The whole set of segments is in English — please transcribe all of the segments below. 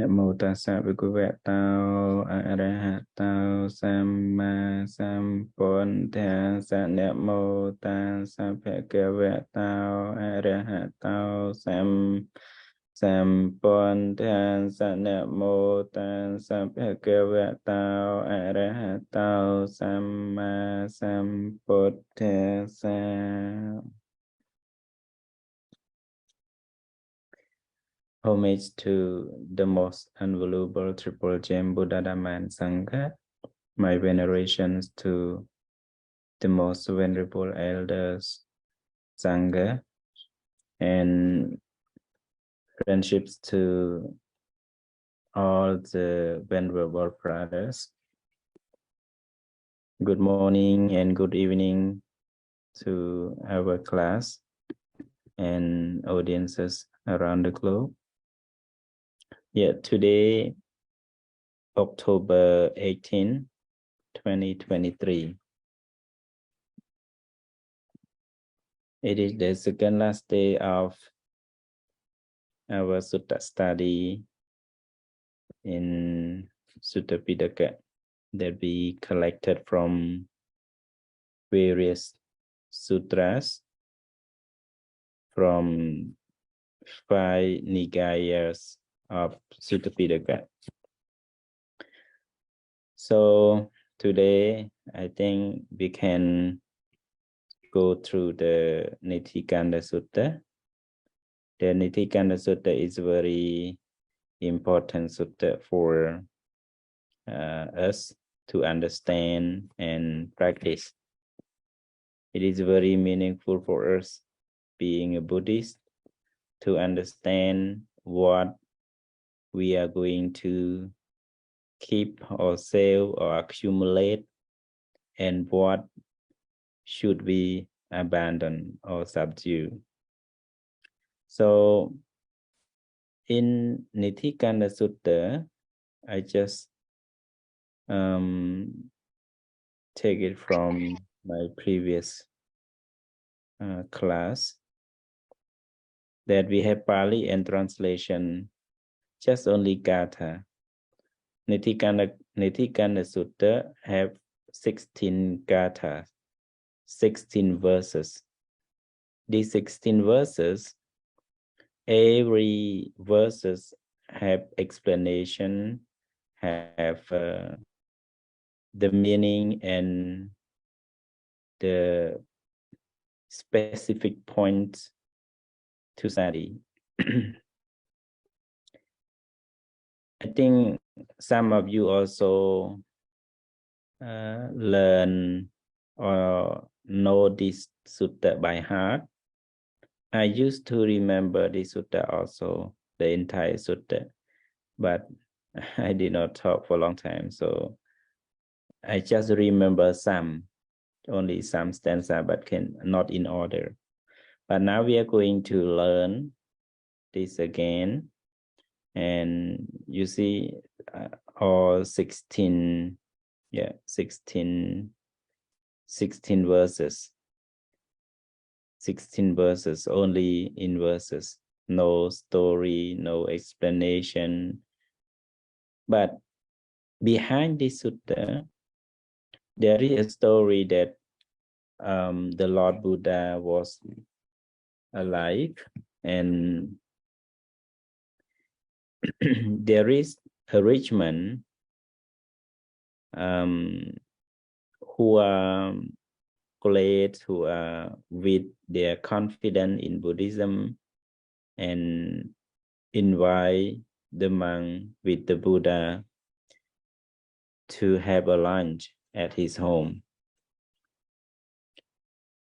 Mô tassa bhagavato arahato sammasambuddhassa. Namo tassa bhagavato arahato sammasambuddhassa. Namo tassa bhagavato arahato sammasambuddhassa. Homage to the most invaluable triple gem Buddha, Dhamma, and Sangha. My venerations to the most venerable elders, Sangha, and friendships to all the venerable brothers. Good morning and good evening to our class and audiences around the globe. Yeah, today, October 18, 2023. It is the second last day of our Sutta study in Sutta Pitaka that we collected from various sutras from 5 Nikayas of Sutta Pitaka. So today, I think we can go through the Nidhikanda Sutta. The Nidhikanda Sutta is very important sutta for us to understand and practice. It is very meaningful for us, being a Buddhist, to understand what we are going to keep or save or accumulate, and what should we abandon or subdue. So in Nidhikanda Sutta, I just take it from my previous class, that we have Pali and translation, just only Gatha. Nidhikanda Sutta have 16 Gathas, 16 verses. These 16 verses, every verses have explanation, have the meaning and the specific points to study. I think some of you also learn or know this sutta by heart. I used to remember this sutta also, the entire sutta, but I did not talk for a long time, so I just remember some, only some stanza, but not in order. But now we are going to learn this again, and you see all 16 verses, 16 verses, only in verses, no story, no explanation. But behind this sutta, there is a story that the Lord Buddha was alive, and there is a rich man who are great, who are with their confidence in Buddhism, and invite the monk with the Buddha to have a lunch at his home.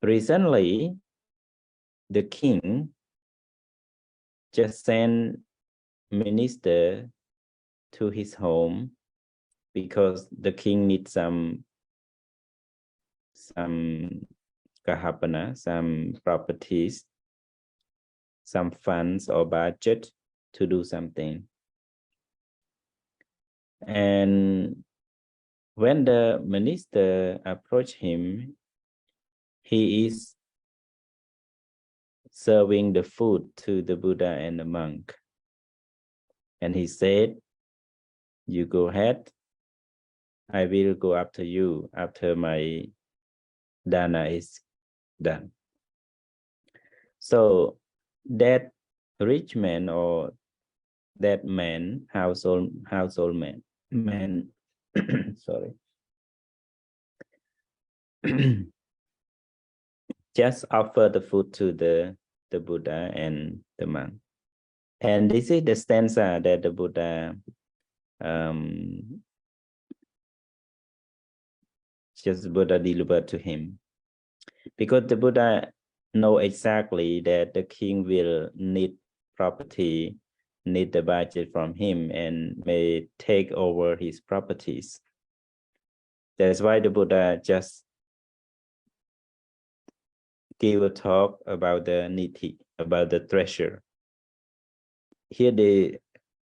Recently, the king just sent minister to his home because the king needs some kahapana, some properties, some funds or budget to do something. And when the minister approached him, he is serving the food to the Buddha and the monk. And he said, You go ahead. I will go after you after my dana is done. So that rich man or that man, household man, sorry, just offer the food to the Buddha and the monk. And this is the stanza that the Buddha delivered to him, because the Buddha know exactly that the king will need property, need the budget from him, and may take over his properties. That's why the Buddha just gave a talk about the nidhi, about the treasure. Here they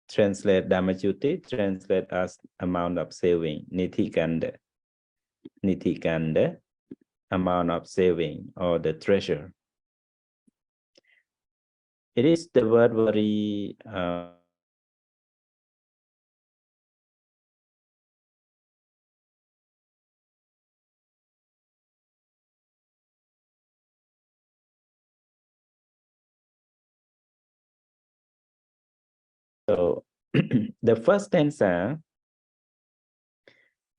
translate Dhammasirī, translate as amount of saving, Nidhikanda. Nidhikanda, amount of saving or the treasure. It is the word very so the first stanza,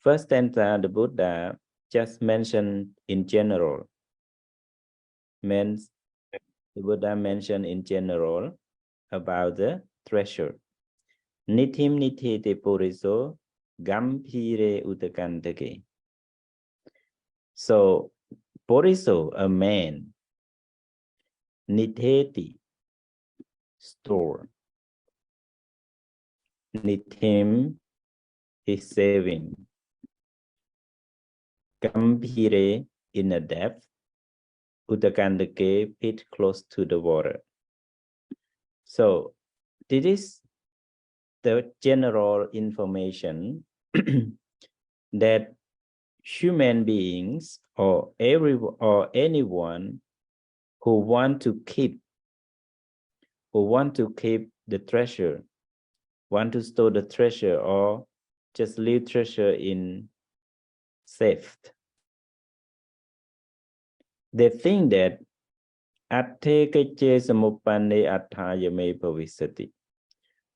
the Buddha just mentioned in general. Means the Buddha mentioned in general about the treasure. Nithim nithete puriso gambhire utakantake. So puriso, a man, nitheti, store. Nithim, is saving. Gambhire, in a depth. Utakandake, pit close to the water. So this is the general information that human beings or anyone who want to keep the treasure, want to store the treasure, or just leave treasure in safe. They think that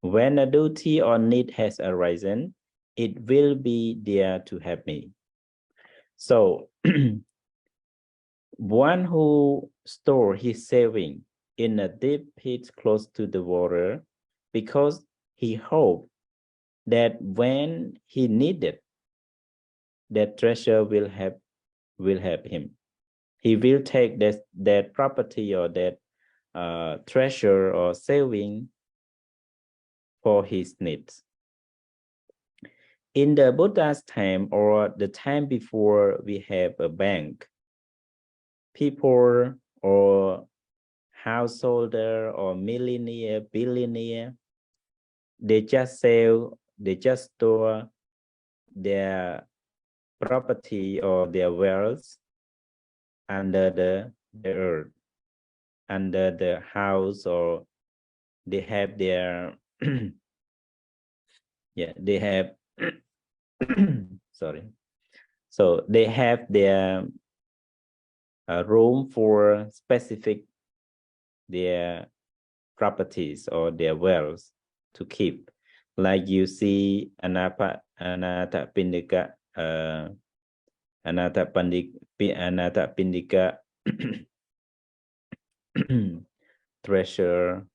when a duty or need has arisen, it will be there to help me. So one who store his saving in a deep pit close to the water, because he hoped that when he needed, that treasure will help him. He will take that property or that treasure or saving for his needs. In the Buddha's time, or the time before we have a bank, people or householder or millionaire, billionaire, they just store their property or their wealth under the earth, under the house, or they have their yeah, they have sorry, so they have their room for specific their properties or their wealth to keep, like you see Anatta Pindika treasure.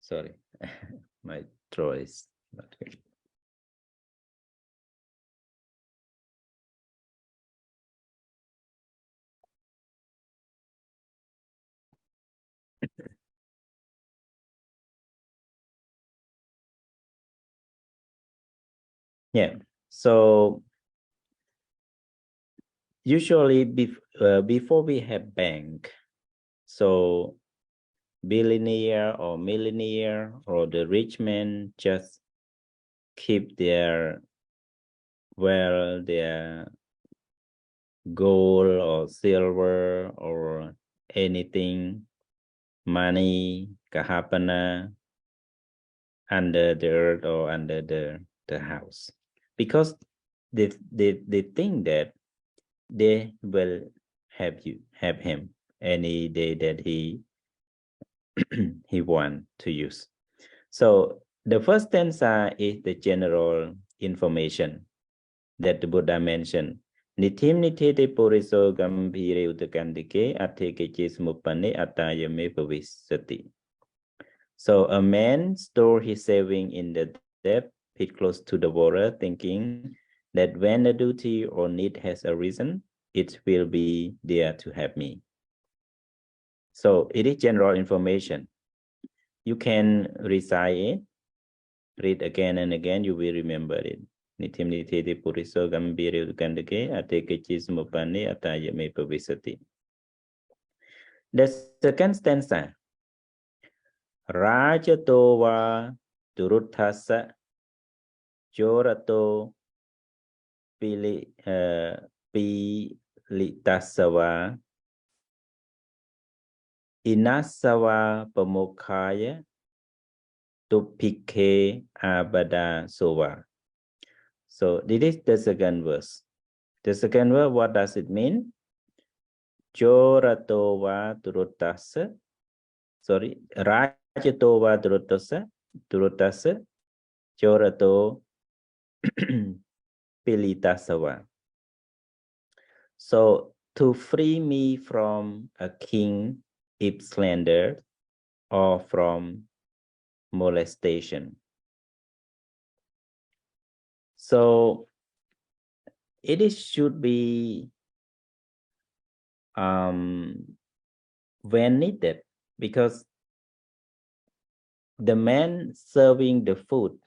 Sorry, my throat is not good. Yeah, so usually before we have bank, so billionaire or millionaire or the rich man just keep their their gold or silver or anything, money, kahapana, under the earth or under the house, because they think that they will have him any day that he he want to use. So the first stanza is the general information that the Buddha mentioned. Nithim nithete puriso gambhire utakandike atheke chismupane atayame bhavisati. So a man store his saving in the depth, pit close to the water, thinking that when a duty or need has arisen, it will be there to help me. So it is general information. You can recite it, read again and again, you will remember it. Nithim nithete puriso gambhire utakandike atheke chismupane atayame bhavisati. The second stanza. Rajato va duruthasa jorato pilitasava inasava pamokhaya tupike abada sova. So this is the second verse. The second verse, what does it mean? Jorato va duruthasa. Sorry, Rajato va duruthasa jorato pilitasava. So to free me from a king if slandered or from molestation. So it should be when needed, because the man serving food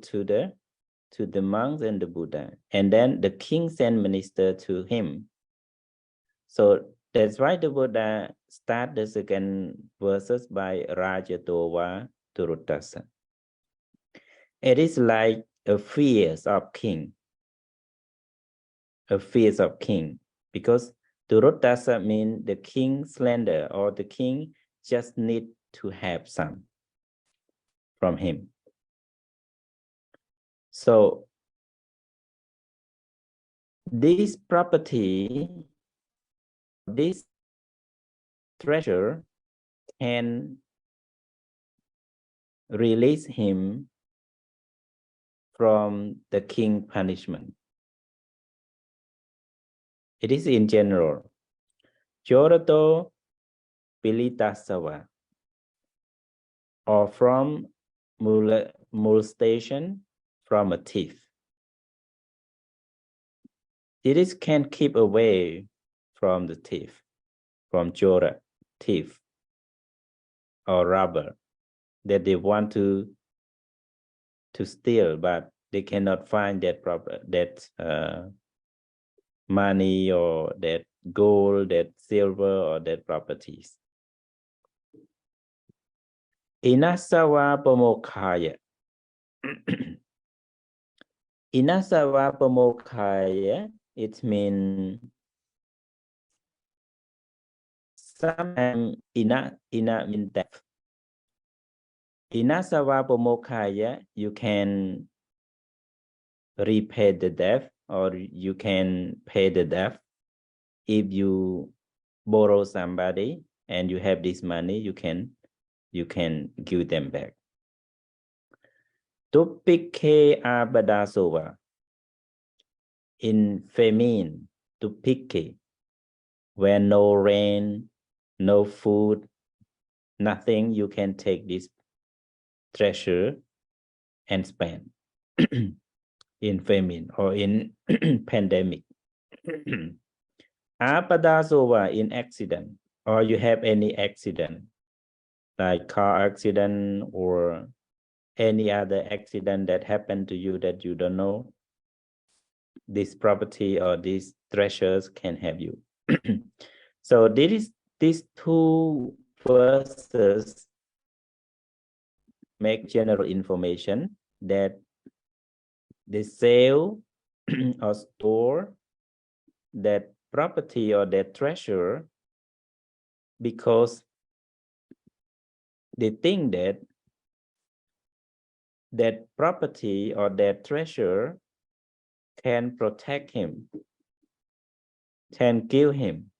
to the monks and the Buddha, and then the king sent minister to him. So that's why the Buddha start the second verses by Rajatova Turuttasa. It is like a fears of king, because Turuttasa means the king slender, or the king just need to have some from him. So this property, this treasure can release him from the king punishment. It is in general. Jorato pilitasava, or from molestation from a thief. It can keep away from the thief, from Jora, thief, or robber, that they want to steal, but they cannot find that money or that gold, that silver, or that properties. Inasava pamokhaya. Inasava pamokhaya, it means sometimes ina means death. Inasava pamokhaya, you can repay the debt, or you can pay the debt. If you borrow somebody and you have this money, you can give them back. Tupike abadasova. In famine, tupike, where no rain, no food, nothing, you can take this treasure and spend in famine or in pandemic. Apadasova, in accident, or you have any accident, like car accident or any other accident that happened to you that you don't know, this property or these treasures can help you. So these two verses make general information that they sell or store that property or that treasure because they think that that property or that treasure can protect him, can kill him.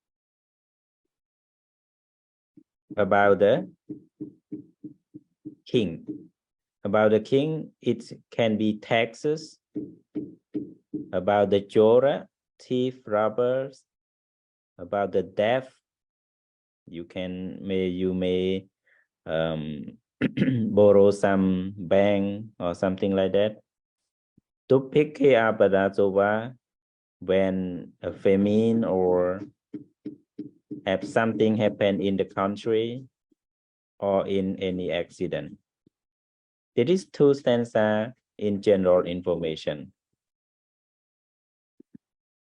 About the king. About the king, it can be taxes. About the chora, thief, robbers. About the death, you may borrow some bank or something like that. Tupike apadazova, when a famine or have something happen in the country or in any accident. There is two stanza in general information.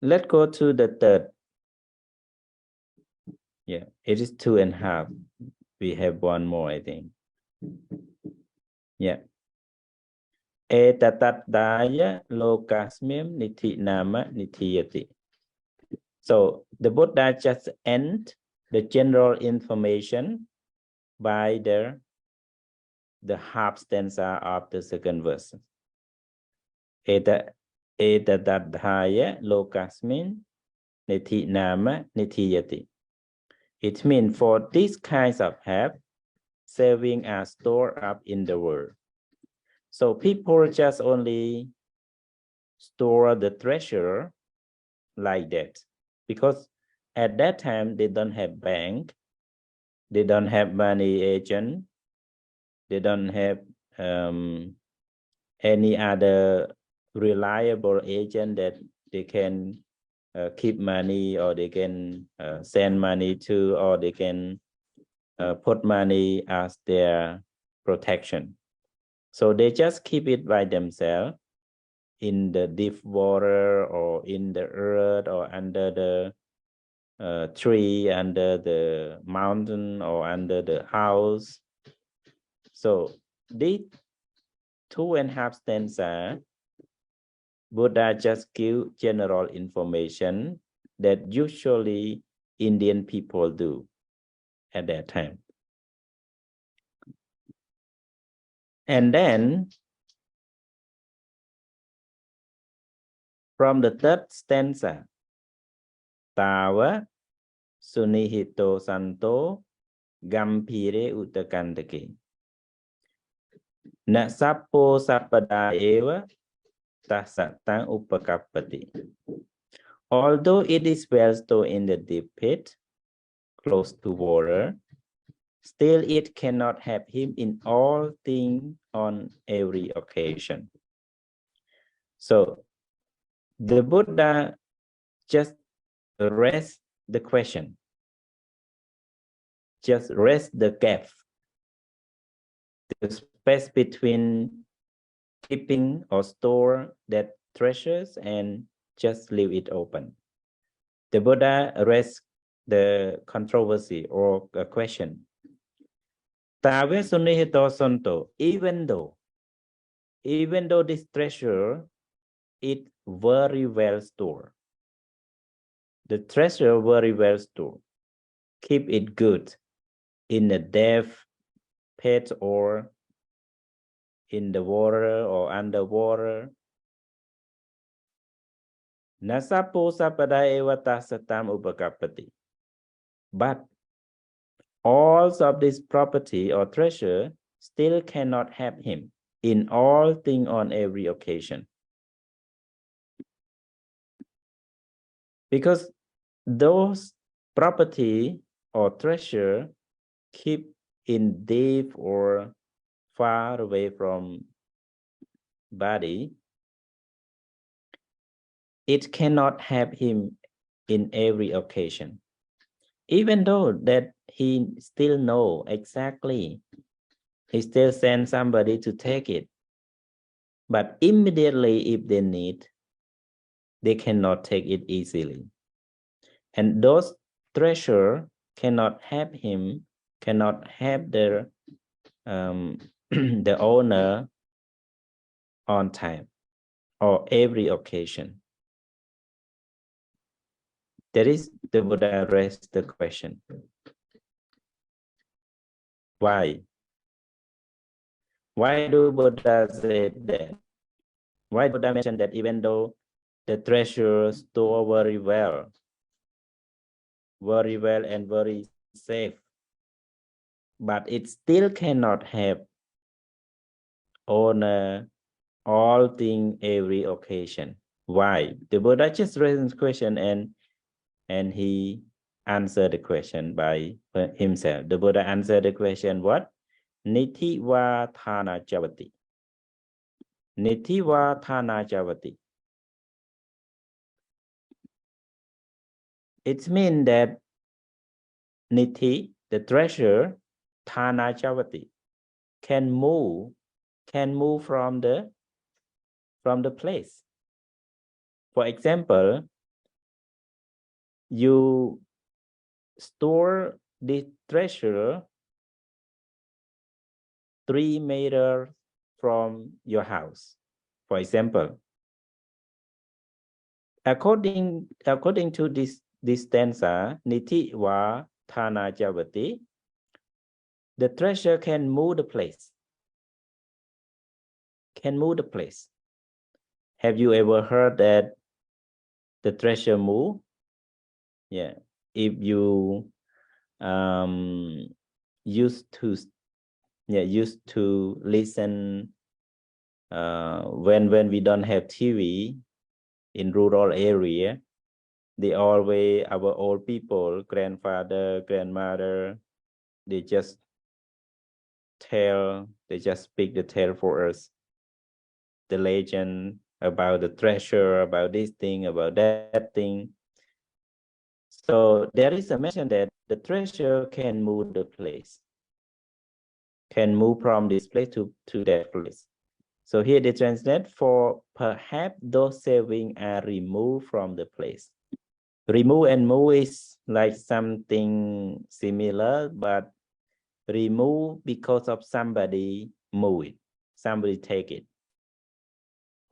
Let's go to the third. Yeah, it is 2.5. We have one more, I think. Yeah. Etatadaya lokasmim nithinama nithiyati. So the Buddha just end the general information by the half stanza of the second verse. Etatadaya lokasmin nithinama nithiyati. It means for these kinds of help, saving are stored up in the world. So people just only store the treasure like that, because at that time they don't have bank, they don't have money agent, they don't have any other reliable agent that they can keep money, or they can send money to, or they can put money as their protection. So they just keep it by themselves in the deep water, or in the earth, or under the tree, under the mountain, or under the house. So these 2.5 stanza, Buddha just give general information that usually Indian people do at that time. And then from the third stanza, Tava sunihito santo gampire utakandake. Na sappo sappada eva tasatang upakapati. Although it is well stored in the deep pit, close to water, still it cannot help him in all things on every occasion. So the Buddha just raised the question, just raise the gap, the space between keeping or store that treasures and just leave it open. The Buddha raised the controversy or a question. Tave sunihito santo, even though this treasure is very well stored, the treasure very well stored, keep it good in a depth pit or in the water or underwater. Nasapo sapada evata satam upakapati. But all of this property or treasure still cannot help him in all things on every occasion. Because those property or treasure keep in deep or far away from body, it cannot help him in every occasion. Even though that he still know exactly, he still send somebody to take it. But immediately if they need, they cannot take it easily. And those treasure cannot help him, cannot help their the owner on time or every occasion. That is the Buddha raised the question. Why? Why do Buddha say that? Why Buddha mentioned that even though the treasure store very well and very safe, but it still cannot have owner all thing every occasion. Why? The Buddha just raised the question and he answered the question by himself. The Buddha answered the question, what? Niti va thana javati. Niti va thana javati. It means that niti, the treasure, thana javati, can move from the place. For example, you store the treasure 3 meters from your house. For example, according to this stanza, niti va thana javati, the treasure can move the place. Have you ever heard that the treasure move? Yeah. If you used to listen when we don't have TV in rural area, our old people, grandfather, grandmother, they just speak the tale for us, the legend about the treasure, about this thing, about that thing. So there is a mention that the treasure can move the place, can move from this place to that place. So here they translate, for perhaps those savings are removed from the place. Remove and move is like something similar, but remove because of somebody move it, somebody take it.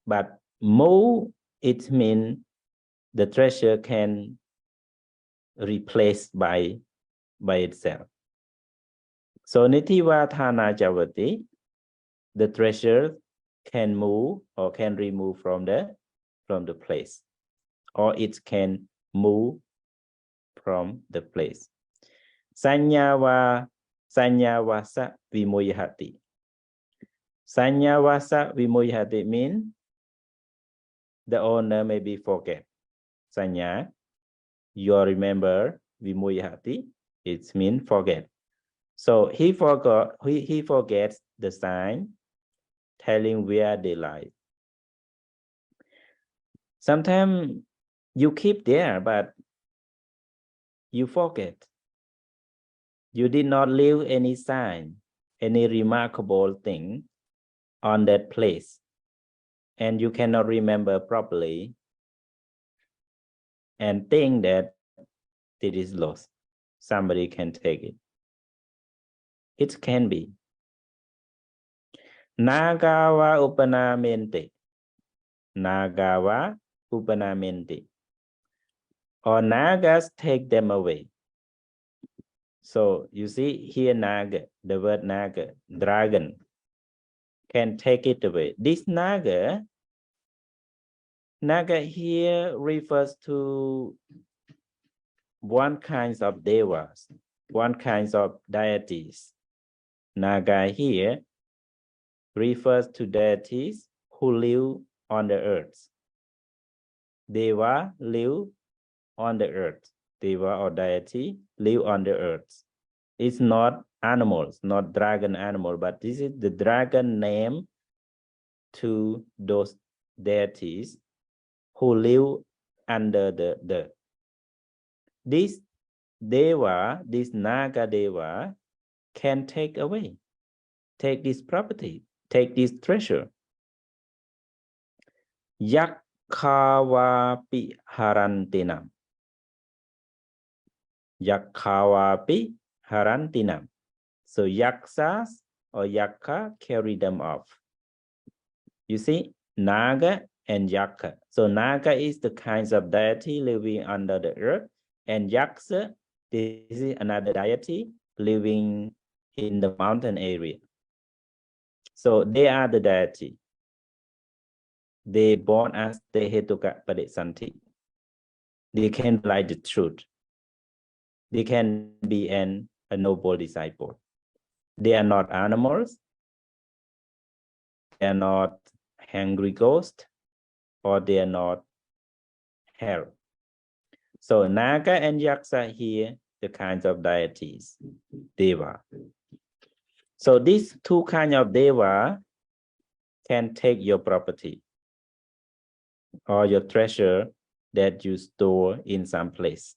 But move, it means the treasure can replace by itself. So Nitiva Thana Javati, the treasure can move or can remove from the place, or it can move from the place. Sanyavasa vimoyhati. Sanyavasa vimoyhati means the owner maybe forget. Sanya, you remember, vimoyhati, it means forget. So he forgets the sign telling where they lie. Sometimes you keep there, but you forget. You did not leave any sign, any remarkable thing on that place, and you cannot remember properly and think that it is lost. Somebody can take it. It can be. Nagawa upanamente. Nagawa upanamente. Or nagas take them away. So you see here naga, the word naga, dragon, can take it away. This naga here refers to one kind of devas, one kind of deities. Naga here refers to deities who live on the earth. Deva live on the earth. Deva or deity live on the earth. It's not animals, not dragon animal, but this is the dragon name to those deities who live under the dirt. This deva, this naga deva, can take away, take this property, take this treasure. Yakkhawapi harantinam. Yakkhawapi harantinam. So yaksas or yakka carry them off. You see, naga and yakka. So naga is the kinds of deity living under the earth, and yaksa, this is another deity living in the mountain area. So they are the deity. They born as the Hetuka Padisanti. They can light the truth. They can be a noble disciple. They are not animals. They are not hungry ghosts, or they are not hell. So Naga and Yaksa here, the kinds of deities, Deva. So these two kinds of Deva can take your property or your treasure that you store in some place.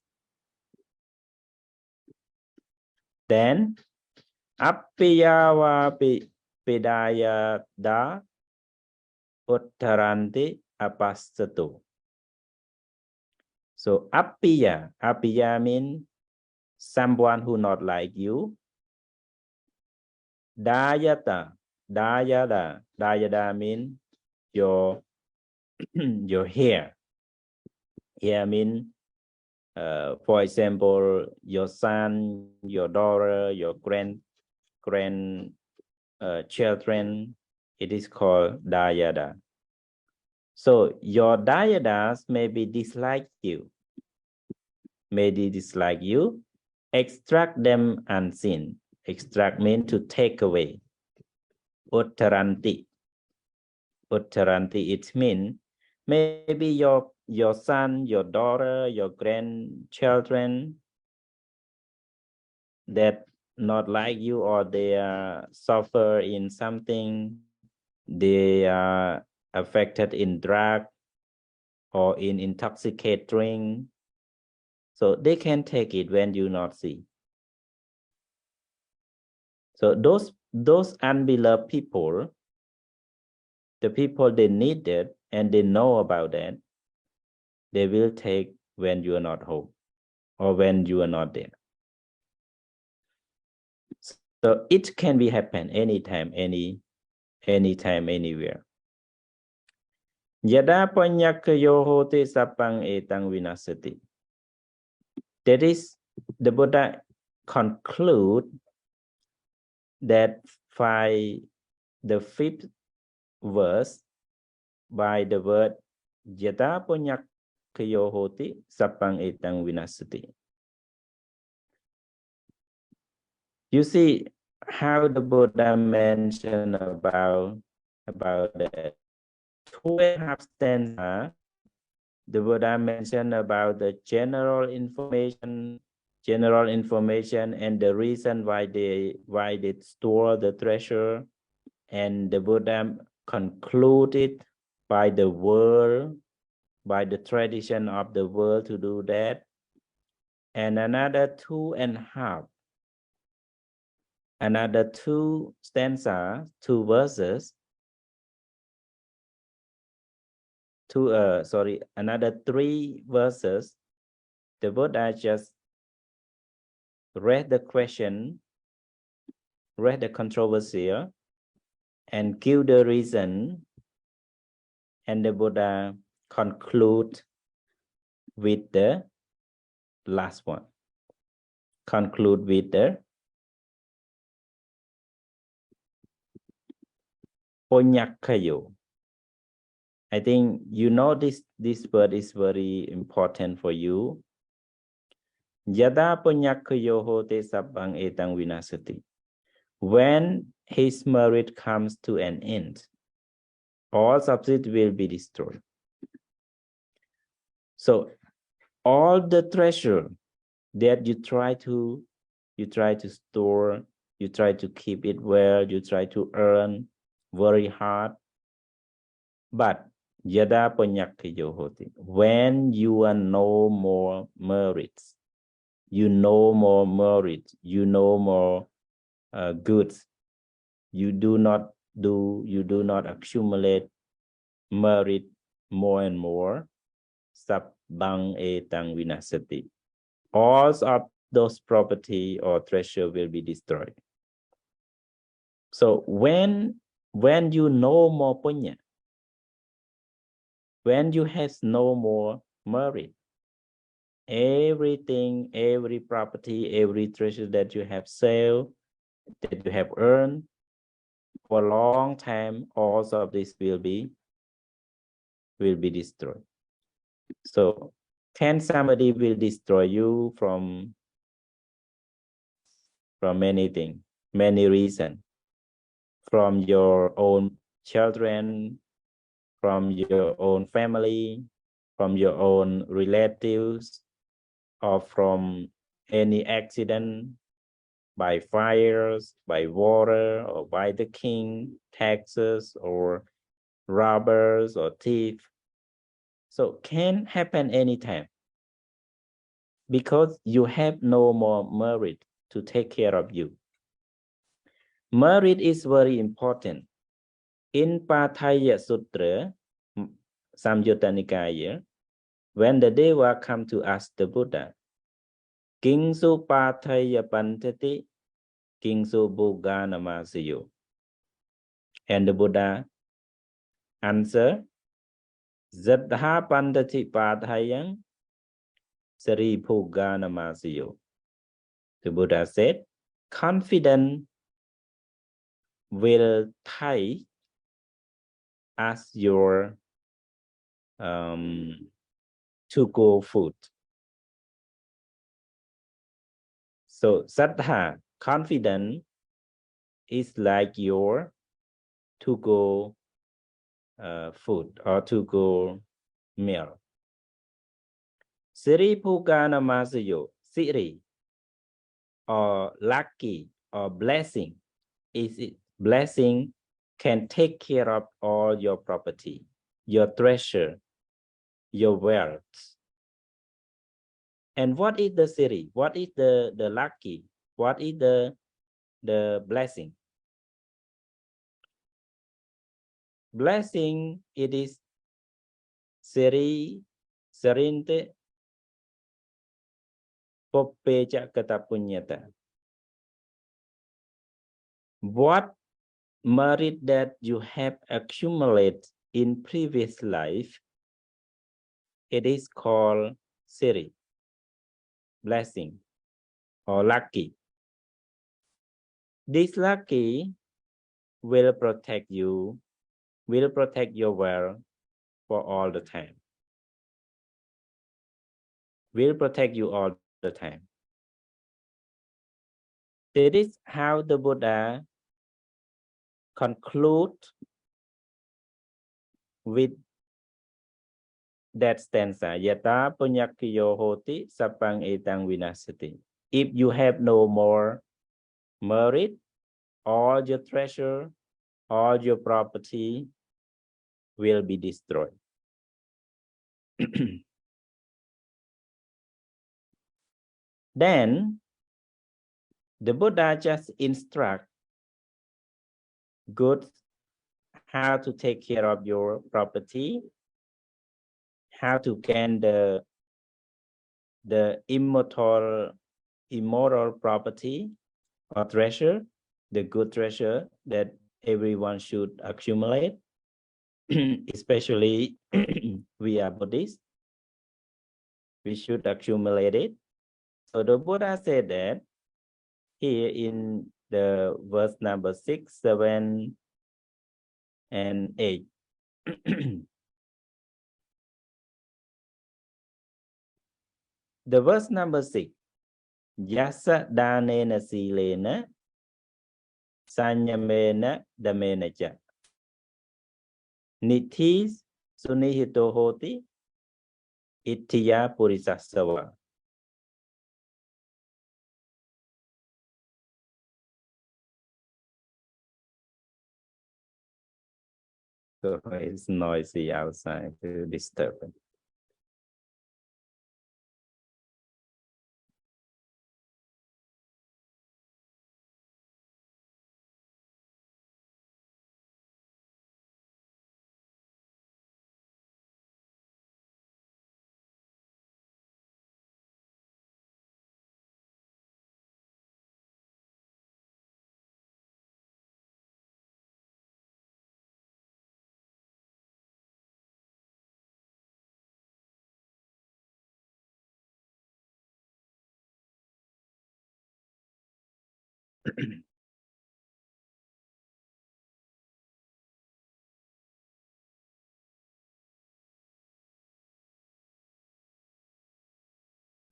Then Appiyava Pidaya Da Uttaranti Apastato. So Appiya means someone who not like you. Dayada means your your hair. Hair means for example, your son, your daughter, your children. It is called dayada. So your dayadas maybe dislike you. Maybe dislike you. Extract them unseen. Extract means to take away. Uttaranti. Uttaranti, it means maybe your son, your daughter, your grandchildren that not like you, or they suffer in something, they are affected in drug or in intoxicate drink. So they can take it when you not see. So those unbeloved people, the people they need it and they know about that, they will take when you are not home or when you are not there. So it can be happen anytime, anytime, anywhere. Yada panyakayoho te sapang etang vinasati. That is, the Buddha conclude that by the 5th verse by the word Yada panyakayoho te sapang etang vinasati. You see how the Buddha mentioned about the 2.5 stanza. The Buddha mentioned about the general information and the reason why they store the treasure, and the Buddha concluded by the world, by the tradition of the world to do that, and another 2.5. Another 2 stanza, 2 verses, another 3 verses, the Buddha just read the question, read the controversy, and give the reason, and the Buddha conclude with the last one. Conclude with the Ponyakayo. I think you know this word is very important for you. Yada ponyakayo te sabang etang vinasati. When his merit comes to an end, all substance will be destroyed. So all the treasure that you try to store, you try to keep it well, you try to earn very hard, but yada panyakayohoti, when you are no more merits, you know more merit, you know more goods, you do not accumulate merit more and more, sabbang etang vinasati, all of those property or treasure will be destroyed. So when you know more punya, when you have no more merit, everything, every property, every treasure that you have sold, that you have earned, for a long time, all of this will be destroyed. So can somebody will destroy you from many things, many reasons, from your own children, from your own family, from your own relatives, or from any accident, by fires, by water, or by the king, taxes, or robbers, or thief. So can happen anytime because you have no more merit to take care of you. Merit is very important. In Pattaya Sutra, Samyutta Nikaya, when the Deva come to ask the Buddha, Kingsu Pattaya Pantati, Kingsu Bhuga Namasiyo. And the Buddha answer, Zadha Pantati Pattayang, Sari Bhuga Namasiyo. The Buddha said, confident will take as your to go food. So Saddha, confident, is like your to go food or to go meal. Siri Pugana Masayo, Siri, or lucky or blessing, is it blessing can take care of all your property, your treasure, your wealth. And what is the Siri? What is the lucky? What is the blessing? Blessing, it is Siri, Serinte, Popeja Katapunyata. What merit that you have accumulated in previous life, it is called Siri, blessing, or lucky. This lucky will protect you, will protect your wealth for all the time. Will protect you all the time. That is how the Buddha conclude with that stanza. Yata punyakyo hoti sapang etang vinasati. If you have no more merit, all your treasure, all your property will be destroyed. Then the Buddha just instruct good how to take care of your property, how to gain the immoral property or treasure, the good treasure that everyone should accumulate, especially we are Buddhists, we should accumulate it. So the Buddha said that here in the verse number 6, 7, and 8. The verse number 6. Yasa danena silena sanyamena damena cha. Nithis sunihito hoti ittiya purisasava. So it's noisy outside to disturb it.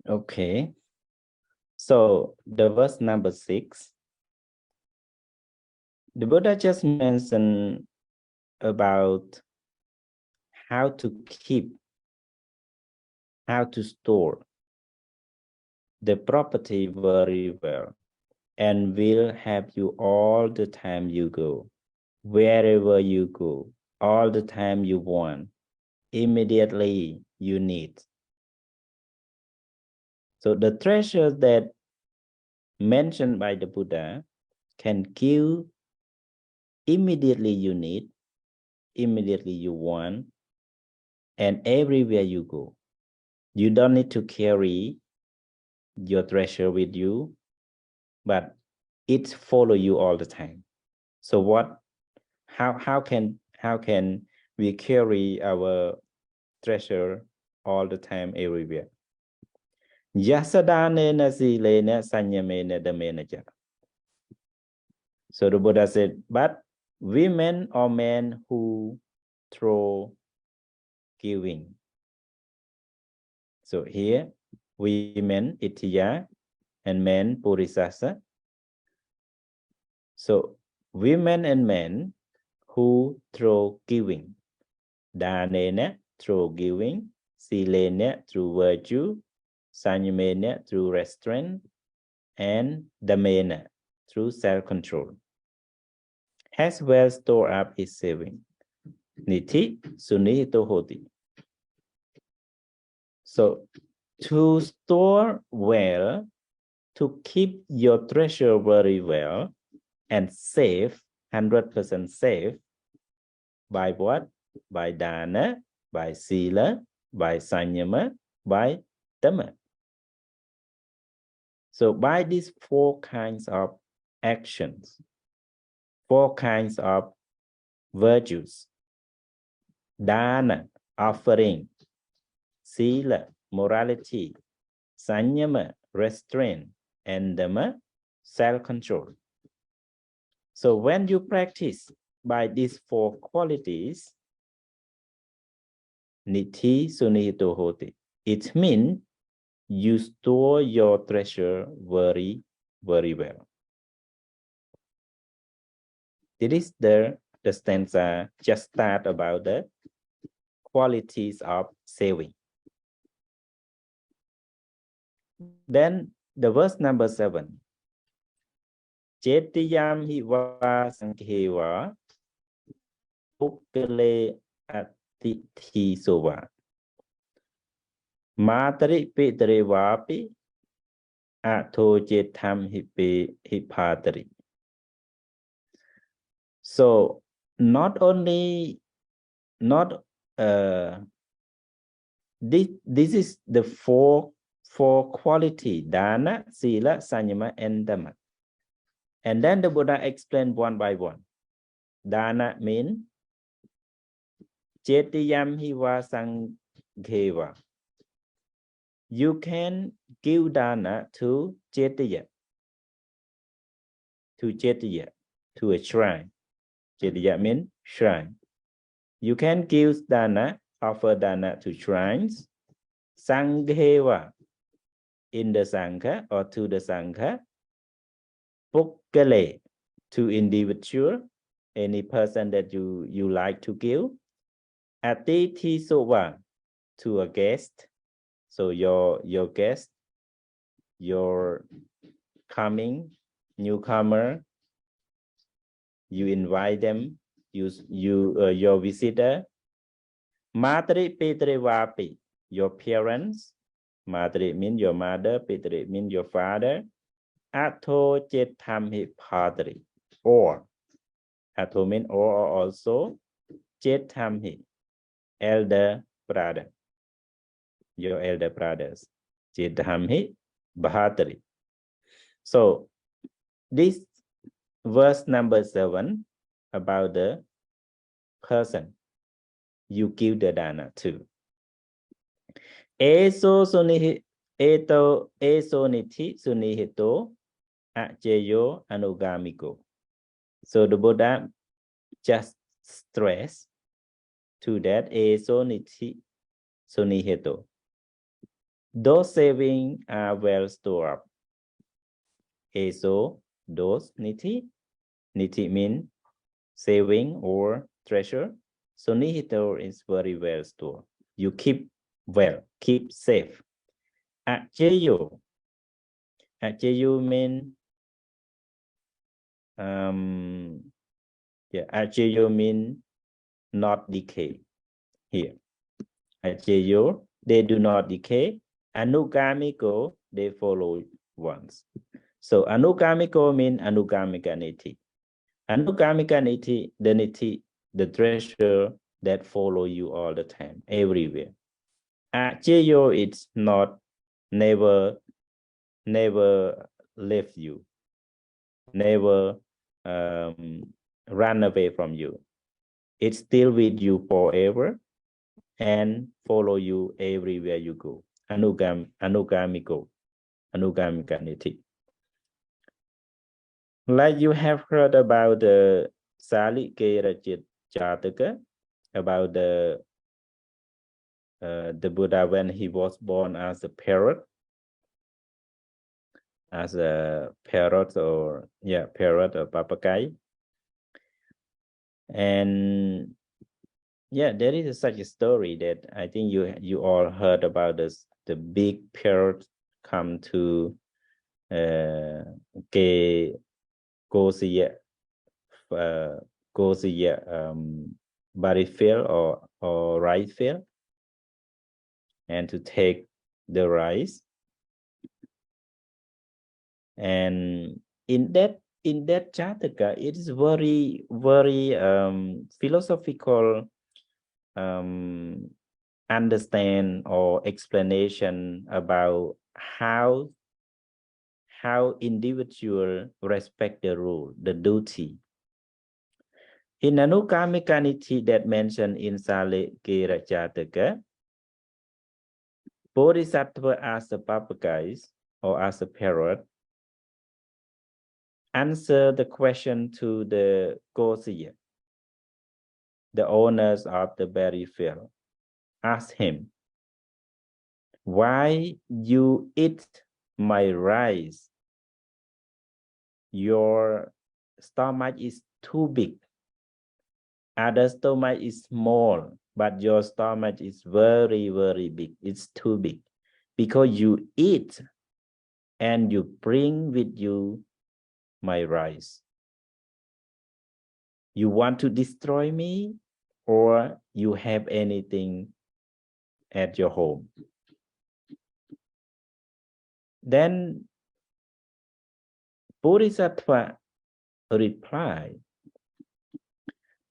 Okay. So the verse number 6, the Buddha just mentioned about how to keep, how to store the property very well, and will help you all the time you go, wherever you go, all the time you want, immediately you need. So the treasures that mentioned by the Buddha can give immediately you need, immediately you want, and everywhere you go. You don't need to carry your treasure with you, but it follow you all the time. So how can we carry our treasure all the time everywhere? Yasadanena silena sanyamena dhamena. So the Buddha said, but women or men who throw giving. So here, women itiya and men purisasa. So women and men who throw giving. Danena through giving, silena through virtue, sanyamena through restraint, and dhamena through self-control. Has well stored up his saving. Niti sunihito hoti. So to store well, to keep your treasure very well and safe, 100% safe, by what? By dana, by sila, by sanyama, by dhamma. So by these 4 kinds of actions, 4 kinds of virtues, dana, offering, sila, morality, sanyama, restraint, and dhamma, self-control. So when you practice by these 4 qualities, niti sunihito hoti, it means you store your treasure very, very well. This is the stanza just start about the qualities of saving. Then the verse number 7. Chetiyam hiva sankheva pukkale atithi sova matari pitre vapi atho chetam hipatari. So not only this is the four quality, dana, sila, sanyama, and dhamma. And then the Buddha explained one by one. Dana means chetiyam hiva sangheva. You can give dana to chetiya, to a shrine. Chetiya means shrine. You can give dana, offer dana to shrines. Sangheva, in the sangha or to the sangha. Pukkale, to individual, any person that you like to give. Atithi sova, to a guest. So your guest, your coming newcomer, you invite them, your visitor. Matri Petri Vapi, your parents. Matri means your mother, Petri means your father. Atho Chetamhi Padri, or Atho means or also Chetamhi, elder brother, your elder brothers. Chetamhi Bhatri. So this verse number 7 about the person you give the dana to. Eso sunihi eto eso niti sunihito ajeyo anugamiko. So the Buddha just stress to that eso niti sunihito. Those savings are well stored up. So those niti means saving or treasure. So nihito is very well stored. You keep well, keep safe. Acheyo means acheyo means not decay here. Acheyo, they do not decay. Anugamiko, they follow once. So anugamiko means anugamika niti. Anugamika niti, the treasure that follow you all the time, everywhere. Acheyo, it's not, never leave you, never run away from you. It's still with you forever and follow you everywhere you go. Anugamiko, anugamika niti. Like you have heard about the Salikera Jataka, about the Buddha when he was born as a parrot, or papagay. And there is such a story that I think you all heard about this. The big parrot come to body field or rice field, and to take the rice. And in that Jataka, it is very philosophical understand or explanation about how individual respect the rule, the duty. In Anugamika niti that mentioned in Salikera Jataka, Bodhisattva as a papageys or as a parrot answer the question to the Gosiya, the owners of the berry field. Ask him, why you eat my rice? Your stomach is too big. Other stomach is small, but your stomach is very, very big. It's too big because you eat and you bring with you my rice. You want to destroy me, or you have anything at your home? Then Bodhisattva replied,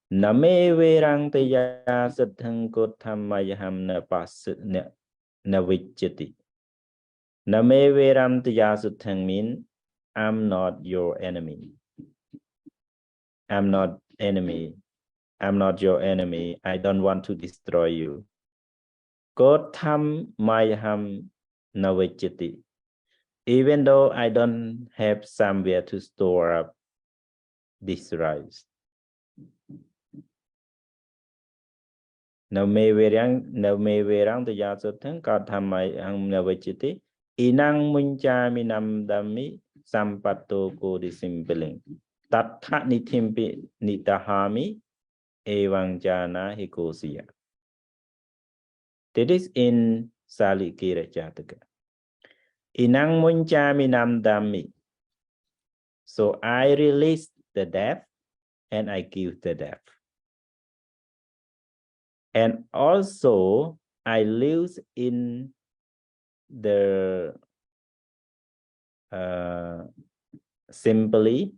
Name verang teya saddhang kotthamayaham na vijjati. Name veram teya saddhang means I'm not your enemy. I'm not your enemy. I don't want to destroy you. Kotthamayaham na vijjati. Even though I don't have somewhere to store up this rice. Name verang teya saddhang kotthamayaham na vijjati. Inang muncaminam dhammi sampatto kodisimpling. Tattha nitimpi nitahami evang jana hikosiya. That is in Salikera Jataka. Inang muncaminam dhammi. So I release the death and I give the death. And also I live in the simply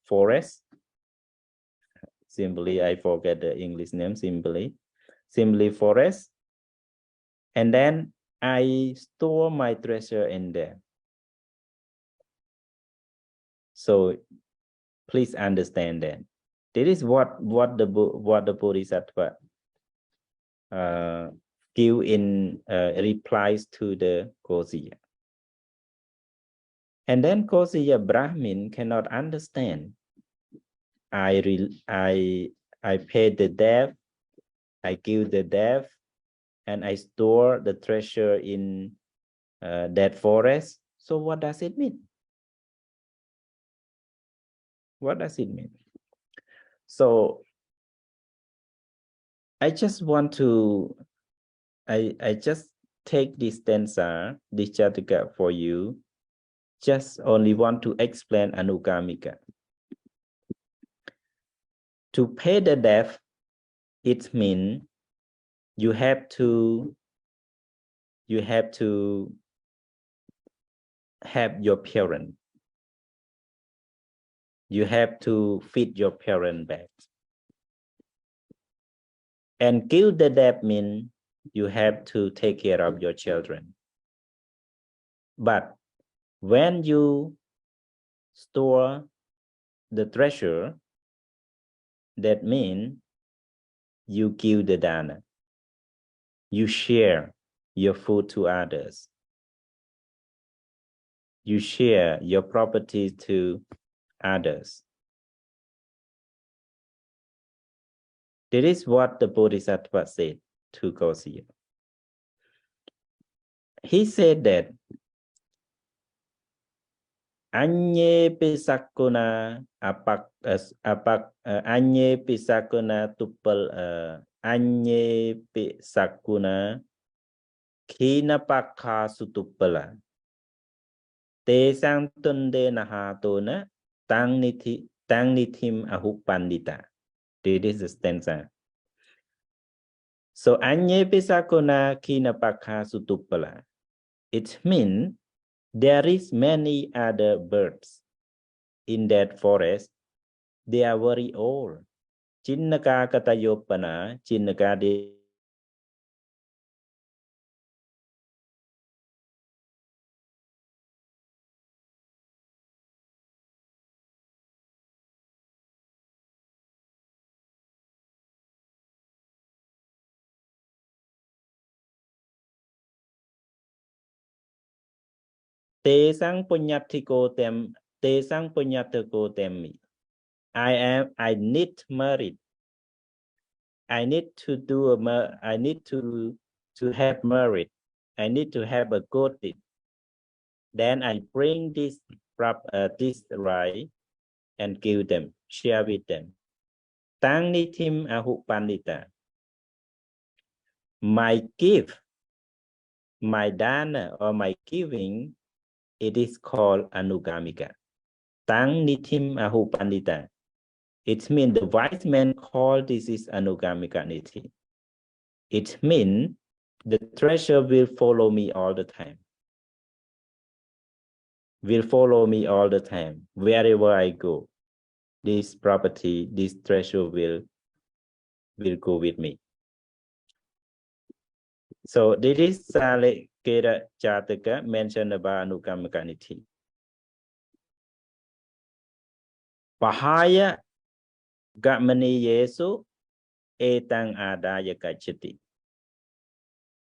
forest. Simply, I forget the English name, simply forest. And then I store my treasure in there. So please understand that. This is what the Bodhisattva give in replies to the Gosiya. And then Gosiya Brahmin cannot understand. I pay the debt, I give the debt, and I store the treasure in that forest. So what does it mean? What does it mean? So I just want to, I just take this stanza, this Jataka for you, just only want to explain Anugamika. To pay the debt, it means you have to have your parent. You have to feed your parent back. And kill the debt means you have to take care of your children. But when you store the treasure, that means you give the dana. You share your food to others. You share your property to others. That is what the Bodhisattva said to Gosya. He said that Anye pisakuna anye pisakuna tupal anye pisakuna kinapakha sutupala te sang tunde nahatona tang nithim ahupandita. This is the stanza. So anye pisakuna kinapakha sutupala. It means there is many other birds in that forest. They are very old. Chinnaka katayopana, chinnaka de te sang punyatiko tem te sang punyatiko temi. I need merit. I need to do I need to have merit. I need to have a good deed. Then I bring this right and give them, share with them. Tang nitim ahupandita. My gift, my dana or my giving, it is called anugamika. Tang nitim ahupandita. It means the wise man called this is anugamika niti. It means the treasure will follow me all the time. Will follow me all the time. Wherever I go, this property, this treasure will go with me. So this is Sale Kera Jataka mentioned about anugamika niti. Pahaya Gamani Yesu etang adaya gachati.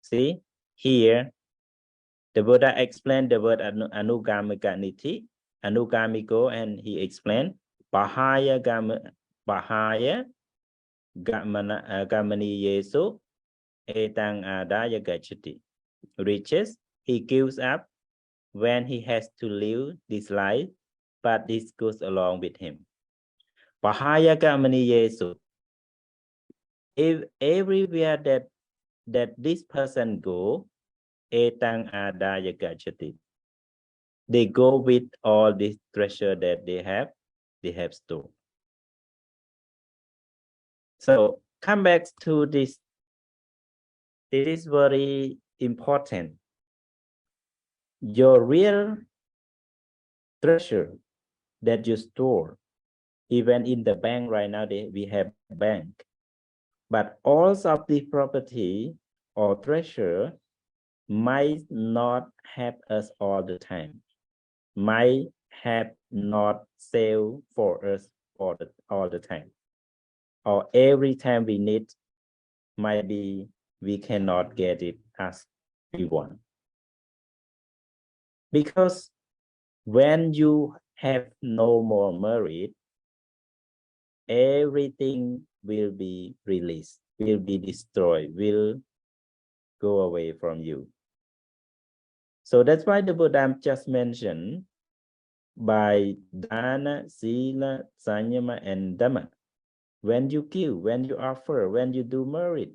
See, here the Buddha explained the word anugamika niti, anugamiko, and he explained Bahaya Gamani Yesu etang adaya gachati. Riches he gives up when he has to live this life, but this goes along with him. Bahaya Gamani Yesu. If everywhere that this person go, etang adaya gachati. They go with all this treasure that they have stored. So come back to this. This is very important. Your real treasure that you store, even in the bank right now, we have bank. But all of the property or treasure might not help us all the time. Might have not sell for us all the time. Or every time we need, might be we cannot get it as we want. Because when you have no more merit, everything will be released, will be destroyed, will go away from you. So that's why the Buddha just mentioned by Dana, Sila, Sanyama, and Dhamma. When you give, when you offer, when you do merit,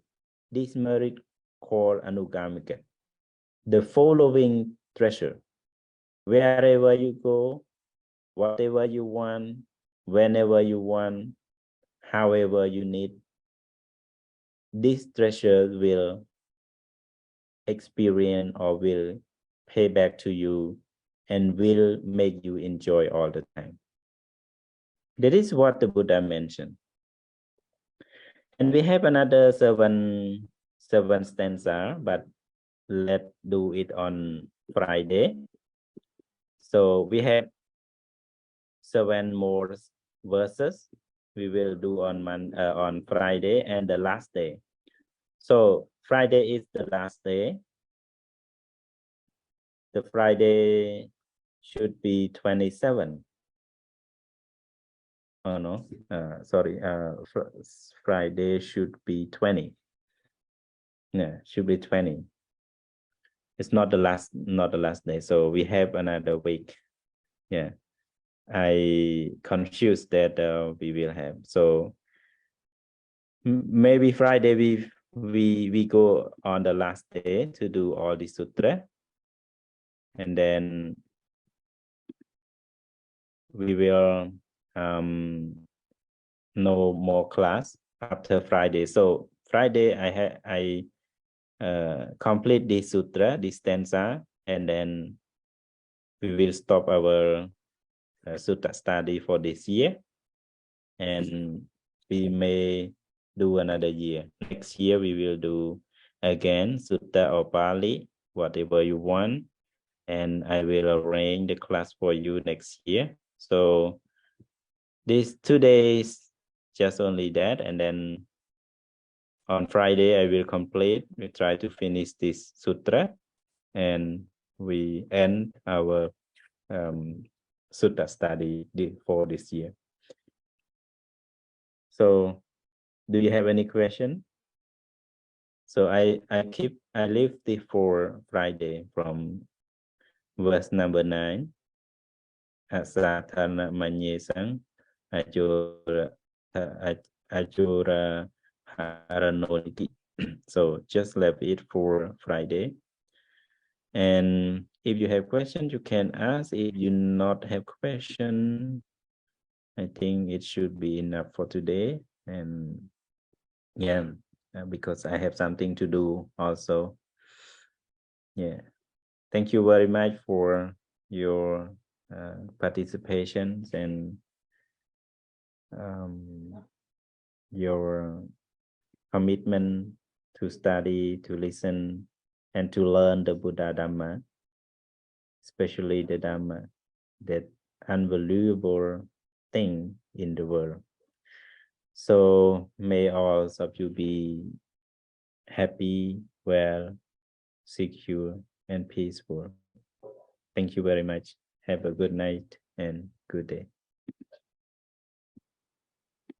this merit called Anugamika. The following treasure. Wherever you go, whatever you want, whenever you want, however you need, this treasure will experience or will pay back to you and will make you enjoy all the time. That is what the Buddha mentioned. And we have another seven stanza, but let's do it on Friday. So we have 7 more verses we will do on Friday and the last day. So Friday is the last day. The Friday should be 27. Oh no, sorry. Friday should be 20. Yeah, should be 20. It's not the last day. So we have another week. Yeah, I confused that we will have. So maybe Friday we go on the last day to do all the sutra, and then we will no more class after Friday. So Friday I complete the sutra, the stanza, and then we will stop our sutta study for this year, and we may do another year. Next year we will do again sutta or Pali, whatever you want, and I will arrange the class for you next year. So these 2 days, just only that, and then on Friday I will complete. We try to finish this sutra, and we end our sutta study for this year. So do you have any question? So I leave the for Friday from verse number 9. Asatana manyesang ajura haranoliki. So just leave it for Friday. And if you have questions, you can ask. If you not have question, I think it should be enough for today. And yeah, because I have something to do also. Yeah, thank you very much for your participation and your commitment to study, to listen, and to learn the Buddha Dhamma, especially the Dhamma, that unvaluable thing in the world. So may all of you be happy, well, secure, and peaceful. Thank you very much. Have a good night and good day.